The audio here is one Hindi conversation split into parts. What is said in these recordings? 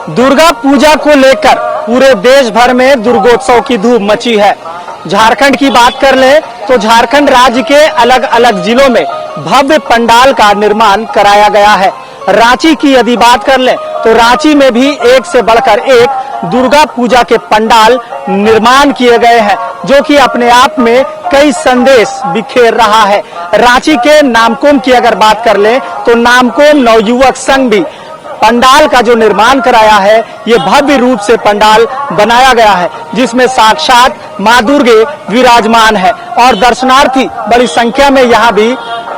दुर्गा पूजा को लेकर पूरे देश भर में दुर्गोत्सव की धूम मची है। झारखंड की बात कर ले तो झारखंड राज्य के अलग अलग जिलों में भव्य पंडाल का निर्माण कराया गया है। रांची की यदि बात कर ले तो रांची में भी एक से बढ़कर एक दुर्गा पूजा के पंडाल निर्माण किए गए हैं, जो कि अपने आप में कई संदेश बिखेर रहा है। रांची के नामकुम की अगर बात कर ले तो नामकुम नवयुवक संघ भी पंडाल का जो निर्माण कराया है, ये भव्य रूप से पंडाल बनाया गया है, जिसमें साक्षात मां दुर्गे विराजमान है और दर्शनार्थी बड़ी संख्या में यहाँ भी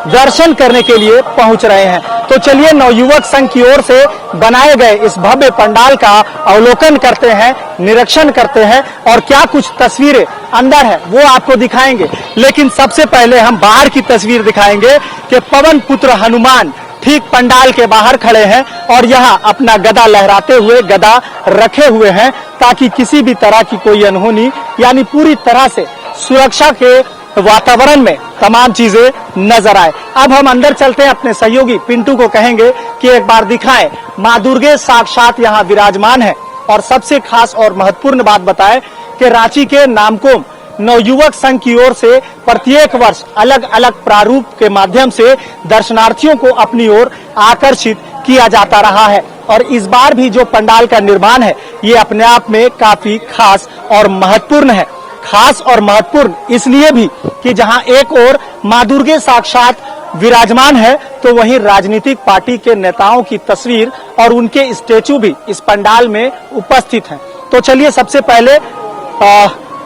दर्शन करने के लिए पहुंच रहे हैं। तो चलिए नवयुवक संघ की ओर से बनाए गए इस भव्य पंडाल का अवलोकन करते हैं, निरीक्षण करते हैं और क्या कुछ तस्वीरें अंदर है वो आपको दिखाएंगे। लेकिन सबसे पहले हम बाहर की तस्वीर दिखाएंगे कि पवन पुत्र हनुमान ठीक पंडाल के बाहर खड़े हैं और यहाँ अपना गदा लहराते हुए गदा रखे हुए हैं, ताकि किसी भी तरह की कोई अनहोनी यानी पूरी तरह से सुरक्षा के वातावरण में तमाम चीजें नजर आए। अब हम अंदर चलते हैं, अपने सहयोगी पिंटू को कहेंगे कि एक बार दिखाएं मां दुर्गे साक्षात यहाँ विराजमान है। और सबसे खास और महत्वपूर्ण बात बताएं कि रांची के नामकुम नवयुवक संघ की ओर से प्रत्येक वर्ष अलग अलग प्रारूप के माध्यम से दर्शनार्थियों को अपनी ओर आकर्षित किया जाता रहा है। और इस बार भी जो पंडाल का निर्माण है, ये अपने आप में काफी खास और महत्वपूर्ण है। खास और महत्वपूर्ण इसलिए भी कि जहां एक ओर मां दुर्गे साक्षात विराजमान है, तो वहीं राजनीतिक पार्टी के नेताओं की तस्वीर और उनके स्टेचू भी इस पंडाल में उपस्थित हैं। तो चलिए सबसे पहले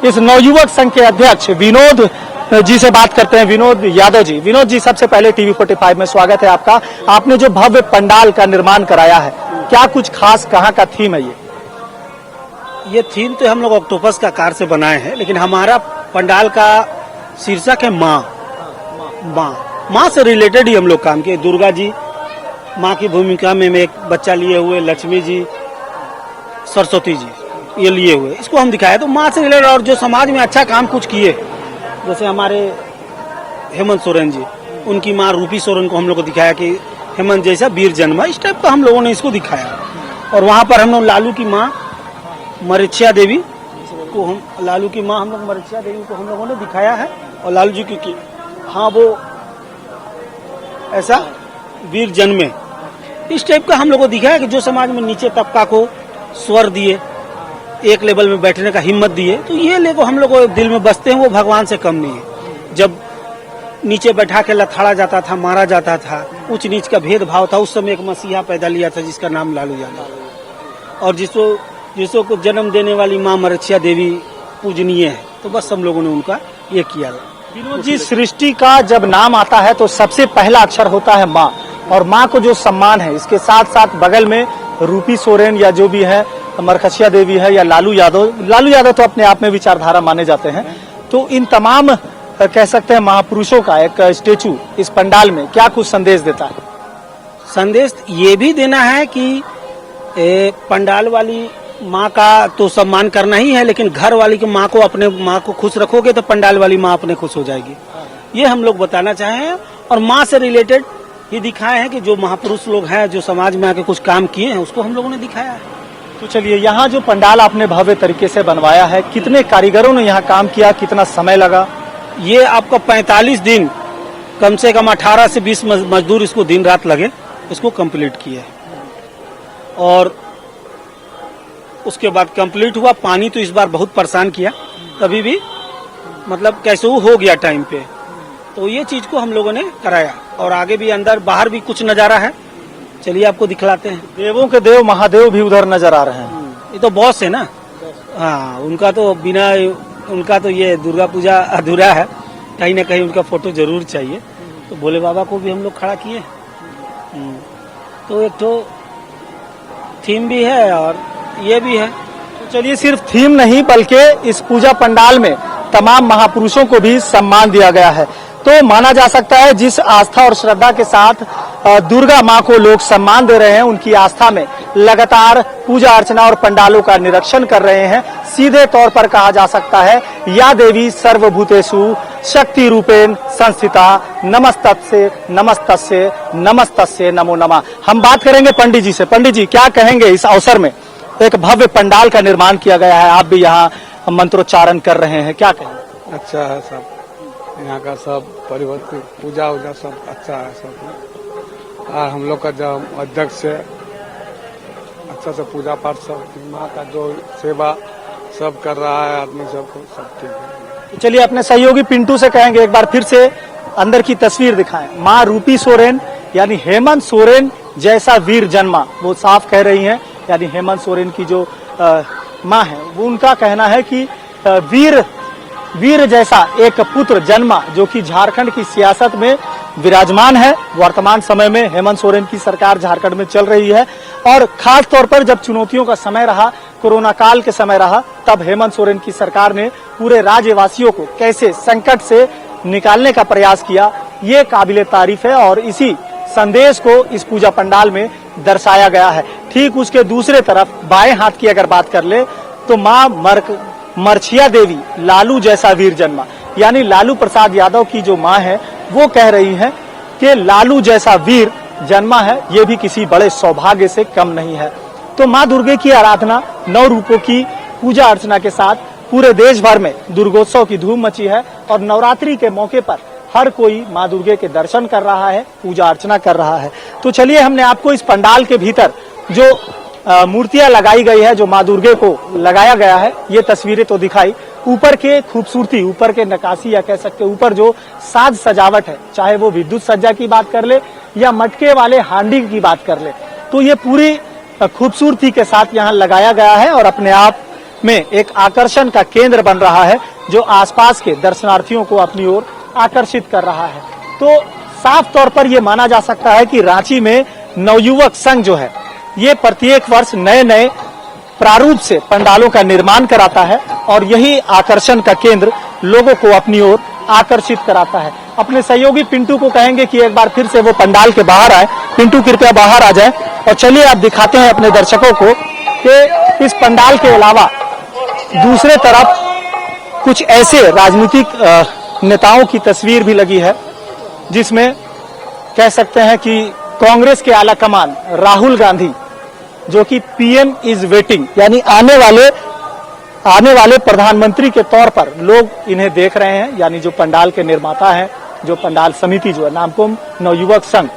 इस नवयुवक संघ के अध्यक्ष विनोद जी से बात करते हैं। विनोद यादव जी, विनोद जी सबसे पहले टीवी 45 में स्वागत है आपका। आपने जो भव्य पंडाल का निर्माण कराया है, क्या कुछ खास कहाँ का थीम है? ये थीम तो हम लोग ऑक्टोपस का आकार से बनाए हैं, लेकिन हमारा पंडाल का शीर्षक है माँ से रिलेटेड ही हम लोग काम किए। दुर्गा जी माँ की भूमिका में एक बच्चा लिए हुए, लक्ष्मी जी, सरस्वती जी ये लिए हुए, इसको हम दिखाए तो माँ से रिलेटेड। और जो समाज में अच्छा काम कुछ किए, जैसे हमारे हेमंत सोरेन जी, उनकी माँ रूपी सोरेन को हम लोग को दिखाया कि हेमंत जैसा वीर जन्मा, इस टाइप का हम लोगों ने इसको दिखाया। और वहाँ पर हम लोग लालू की माँ मरीचिया देवी को लालू की माँ हम लोग मरीचिया देवी को हम लोगों ने दिखाया है। और लालू जी की हाँ वो ऐसा वीर जन्मे, इस टाइप का हम लोग को दिखाया कि जो समाज में नीचे तबका को स्वर दिए, एक लेवल में बैठने का हिम्मत दिए, तो ये लेको हम लोग को दिल में बसते हैं, वो भगवान से कम नहीं है। जब नीचे बैठा के लथाड़ा जाता था, मारा जाता था, ऊंच नीच का भेदभाव था, उस समय एक मसीहा पैदा लिया था जिसका नाम लालू यादव। और जिसको जन्म देने वाली माँ मरीचिया देवी पूजनीय है, तो बस हम लोगों ने उनका ये किया। विनोद जी, सृष्टि का जब नाम आता है तो सबसे पहला अक्षर होता है माँ, और माँ को जो सम्मान है, इसके साथ साथ बगल में रूपी सोरेन या जो भी है, मरखचिया देवी है या लालू यादव तो अपने आप में विचारधारा माने जाते हैं। तो इन तमाम कह सकते हैं महापुरुषों का एक स्टेचू इस पंडाल में क्या कुछ संदेश देता है? संदेश ये भी देना है कि पंडाल वाली माँ का तो सम्मान करना ही है, लेकिन घर वाली की माँ को, अपने माँ को खुश रखोगे तो पंडाल वाली माँ अपने खुश हो जाएगी। ये हम लोग बताना चाहे हैं। और माँ से रिलेटेड ये दिखाए हैं कि जो महापुरुष लोग हैं, जो समाज में आके कुछ काम किए हैं, उसको हम लोगों ने दिखाया है। तो चलिए, यहाँ जो पंडाल आपने भव्य तरीके से बनवाया है, कितने कारीगरों ने यहाँ काम किया, कितना समय लगा? ये आपका 45 दिन, कम से कम 18 से 20 मजदूर इसको दिन रात लगे, इसको कंप्लीट किए। और उसके बाद कंप्लीट हुआ। पानी तो इस बार बहुत परेशान किया, तभी भी मतलब कैसे वो हो गया टाइम पे, तो ये चीज को हम लोगों ने कराया। और आगे भी अंदर बाहर भी कुछ नजारा है, चलिए आपको दिखलाते हैं। देवों के देव महादेव भी उधर नजर आ रहे हैं। ये तो बॉस है ना, हाँ, उनका तो बिना उनका तो ये दुर्गा पूजा अधूरा है, कहीं ना कहीं उनका फोटो जरूर चाहिए। तो भोले बाबा को भी हम लोग खड़ा किए। तो एक तो थीम भी है और ये भी है। तो चलिए, सिर्फ थीम नहीं बल्कि इस पूजा पंडाल में तमाम महापुरुषों को भी सम्मान दिया गया है। तो माना जा सकता है जिस आस्था और श्रद्धा के साथ दुर्गा माँ को लोग सम्मान दे रहे हैं, उनकी आस्था में लगातार पूजा अर्चना और पंडालों का निरीक्षण कर रहे हैं। सीधे तौर पर कहा जा सकता है, या देवी सर्वभूतेषु शक्ति रूपेण संस्थिता नमस्तस्ये नमस्तस्ये नमस्तस्ये नमो नमः। हम बात करेंगे पंडित जी से। पंडित जी, क्या कहेंगे इस अवसर में एक भव्य पंडाल का निर्माण किया गया है, आप भी यहाँ मंत्रोच्चारण कर रहे हैं, क्या कहें? अच्छा है सब, यहाँ का सब परिवर्तित पूजा वूजा सब अच्छा है सब। और हम लोग का जो अध्यक्ष है अच्छा से पूजा पाठ सब, माँ का जो सेवा सब कर रहा है आदमी सबको, सब ठीक है। तो चलिए अपने सहयोगी पिंटू से कहेंगे एक बार फिर से अंदर की तस्वीर दिखाएं। माँ रूपी सोरेन यानी हेमंत सोरेन जैसा वीर जन्मा, वो साफ कह रही हैं। यानी हेमंत सोरेन की जो माँ है वो उनका कहना है कि वीर जैसा एक पुत्र जन्मा, जो कि झारखंड की सियासत में विराजमान है। वर्तमान समय में हेमंत सोरेन की सरकार झारखंड में चल रही है और खास तौर पर जब चुनौतियों का समय रहा, कोरोना काल के समय रहा, तब हेमंत सोरेन की सरकार ने पूरे राज्यवासियों को कैसे संकट से निकालने का प्रयास किया, ये काबिले तारीफ है और इसी संदेश को इस पूजा पंडाल में दर्शाया गया है। ठीक उसके दूसरे तरफ बाएं हाथ की अगर बात कर ले तो मां मरछिया देवी लालू जैसा वीर जन्मा, यानी लालू प्रसाद यादव की जो मां है वो कह रही है कि लालू जैसा वीर जन्मा है, ये भी किसी बड़े सौभाग्य से कम नहीं है। तो मां दुर्गे की आराधना, 9 रूपों की पूजा अर्चना के साथ पूरे देश भर में दुर्गोत्सव की धूम मची है और नवरात्रि के मौके पर हर कोई मां दुर्गे के दर्शन कर रहा है, पूजा अर्चना कर रहा है। तो चलिए हमने आपको इस पंडाल के भीतर जो मूर्तियां लगाई गई है, जो मां दुर्गे को लगाया गया है, ये तस्वीरें तो दिखाई। ऊपर के खूबसूरती, ऊपर के नक्काशी या कह सकते ऊपर जो साज सजावट है, चाहे वो विद्युत सज्जा की बात कर ले या मटके वाले हांडी की बात कर ले, तो ये पूरी खूबसूरती के साथ यहाँ लगाया गया है और अपने आप में एक आकर्षण का केंद्र बन रहा है, जो आसपास के दर्शनार्थियों को अपनी ओर आकर्षित कर रहा है। तो साफ तौर पर यह माना जा सकता है कि रांची में नवयुवक संघ जो है ये प्रत्येक वर्ष नए नए प्रारूप से पंडालों का निर्माण कराता है और यही आकर्षण का केंद्र लोगों को अपनी ओर आकर्षित कराता है। अपने सहयोगी पिंटू को कहेंगे कि एक बार फिर से वो पंडाल के बाहर आए। पिंटू कृपया बाहर आ जाए और चलिए आप दिखाते हैं अपने दर्शकों को कि इस पंडाल के अलावा दूसरे तरफ कुछ ऐसे राजनीतिक नेताओं की तस्वीर भी लगी है, जिसमें कह सकते हैं कि कांग्रेस के आला कमान राहुल गांधी, जो कि पीएम इज वेटिंग, यानी आने वाले प्रधानमंत्री के तौर पर लोग इन्हें देख रहे हैं। यानी जो पंडाल के निर्माता हैं, जो पंडाल समिति जो है नामकुम नवयुवक संघ,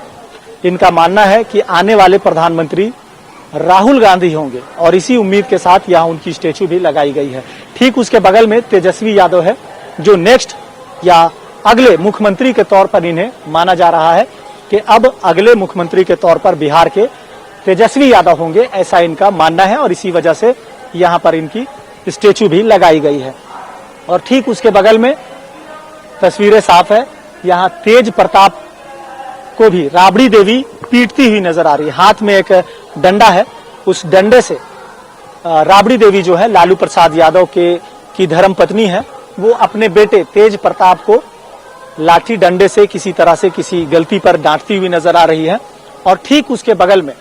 इनका मानना है कि आने वाले प्रधानमंत्री राहुल गांधी होंगे और इसी उम्मीद के साथ यहाँ उनकी स्टेचू भी लगाई गई है। ठीक उसके बगल में तेजस्वी यादव है, जो नेक्स्ट या अगले मुख्यमंत्री के तौर पर इन्हें माना जा रहा है कि अब अगले मुख्यमंत्री के तौर पर बिहार के तेजस्वी यादव होंगे, ऐसा इनका मानना है और इसी वजह से यहाँ पर इनकी स्टेचू भी लगाई गई है। और ठीक उसके बगल में तस्वीरें साफ है, यहाँ तेज प्रताप को भी राबड़ी देवी पीटती हुई नजर आ रही है। हाथ में एक डंडा है, उस डंडे से राबड़ी देवी जो है लालू प्रसाद यादव की धर्मपत्नी है, वो अपने बेटे तेज प्रताप को लाठी डंडे से किसी तरह से किसी गलती पर डांटती हुई नजर आ रही है। और ठीक उसके बगल में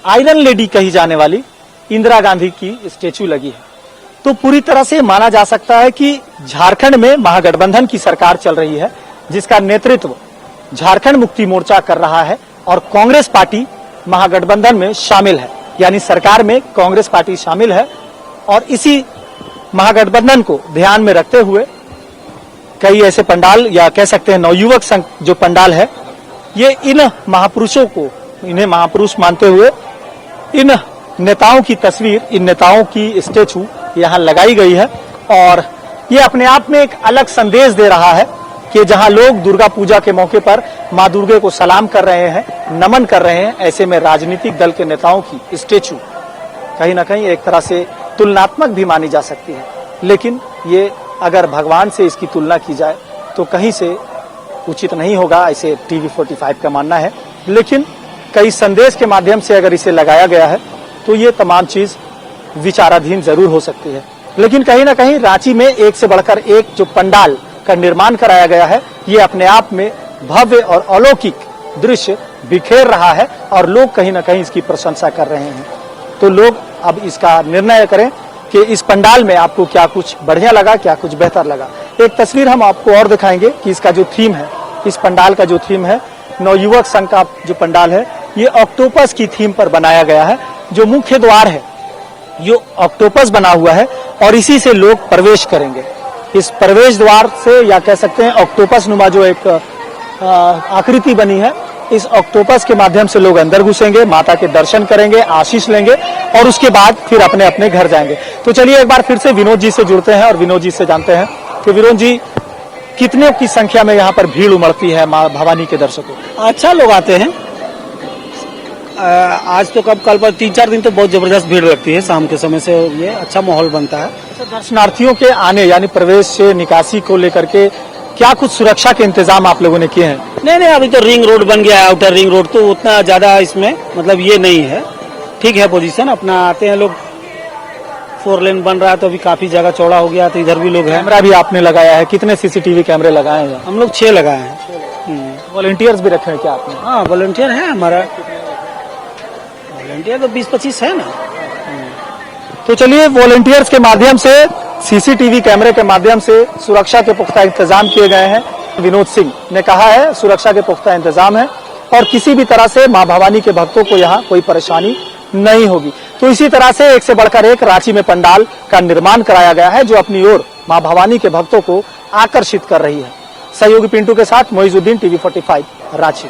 आयरन लेडी कही जाने वाली इंदिरा गांधी की स्टेचू लगी है। तो पूरी तरह से माना जा सकता है कि झारखंड में महागठबंधन की सरकार चल रही है, जिसका नेतृत्व झारखंड मुक्ति मोर्चा कर रहा है और कांग्रेस पार्टी महागठबंधन में शामिल है, यानी सरकार में कांग्रेस पार्टी शामिल है। और इसी महागठबंधन को ध्यान में रखते हुए कई ऐसे पंडाल या कह सकते हैं नवयुवक संघ जो पंडाल है, ये इन महापुरुषों को, इन्हें महापुरुष मानते हुए इन नेताओं की तस्वीर, इन नेताओं की स्टेचू यहाँ लगाई गई है। और ये अपने आप में एक अलग संदेश दे रहा है कि जहां लोग दुर्गा पूजा के मौके पर मां दुर्गे को सलाम कर रहे हैं, नमन कर रहे हैं, ऐसे में राजनीतिक दल के नेताओं की स्टेचू कहीं ना कहीं एक तरह से तुलनात्मक भी मानी जा सकती है। लेकिन ये अगर भगवान से इसकी तुलना की जाए तो कहीं से उचित नहीं होगा, ऐसे टीवी 45 का मानना है। लेकिन कई संदेश के माध्यम से अगर इसे लगाया गया है तो ये तमाम चीज विचाराधीन जरूर हो सकती है। लेकिन कहीं ना कहीं रांची में एक से बढ़कर एक जो पंडाल का निर्माण कराया गया है, ये अपने आप में भव्य और अलौकिक दृश्य बिखेर रहा है और लोग कहीं ना कहीं इसकी प्रशंसा कर रहे हैं। तो लोग अब इसका निर्णय करें कि इस पंडाल में आपको क्या कुछ बढ़िया लगा, क्या कुछ बेहतर लगा। एक तस्वीर हम आपको और दिखाएंगे कि इसका जो थीम है, इस पंडाल का जो थीम है, नवयुवक संघ का जो पंडाल है, ये ऑक्टोपस की थीम पर बनाया गया है। जो मुख्य द्वार है ये ऑक्टोपस बना हुआ है और इसी से लोग प्रवेश करेंगे। इस प्रवेश द्वार से, या कह सकते हैं ऑक्टोपस नुमा जो एक आकृति बनी है, इस ऑक्टोपस के माध्यम से लोग अंदर घुसेंगे, माता के दर्शन करेंगे, आशीष लेंगे और उसके बाद फिर अपने अपने घर जाएंगे। तो चलिए एक बार फिर से विनोद जी से जुड़ते हैं और विनोद जी से जानते हैं कि विनोद जी, कितने की संख्या में यहाँ पर भीड़ उमड़ती है माँ भवानी के दर्शकों? अच्छा लोग आते हैं। आज तो कल पर 3-4 दिन तो बहुत जबरदस्त भीड़ लगती है। शाम के समय से ये अच्छा माहौल बनता है। दर्शनार्थियों के आने यानी प्रवेश से निकासी को लेकर के क्या कुछ सुरक्षा के इंतजाम आप लोगों ने किए हैं? नहीं, अभी तो रिंग रोड बन गया है, आउटर रिंग रोड, तो उतना ज्यादा इसमें मतलब ये नहीं है। ठीक है पोजीशन, अपना आते हैं लोग। 4 लेन बन रहा है तो अभी काफी जगह चौड़ा हो गया, तो इधर भी लोग हैं। कैमरा भी आपने लगाया है, कितने सीसीटीवी कैमरे लगाए हैं? हम लोग 6 लगाए हैं। वॉलंटियर्स भी रखे हैं क्या आपने? हाँ, वॉलंटियर है हमारा। वॉलंटियर तो 20-25 है ना। तो चलिए, वॉलंटियर्स के माध्यम से, सीसीटीवी कैमरे के माध्यम से सुरक्षा के पुख्ता इंतजाम किए गए हैं। विनोद सिंह ने कहा है सुरक्षा के पुख्ता इंतजाम है और किसी भी तरह से मां भवानी के भक्तों को यहाँ कोई परेशानी नहीं होगी। तो इसी तरह से एक से बढ़कर एक रांची में पंडाल का निर्माण कराया गया है, जो अपनी ओर मां भवानी के भक्तों को आकर्षित कर रही है। सहयोगी पिंटू के साथ मोइजुद्दीन, TV 45 रांची।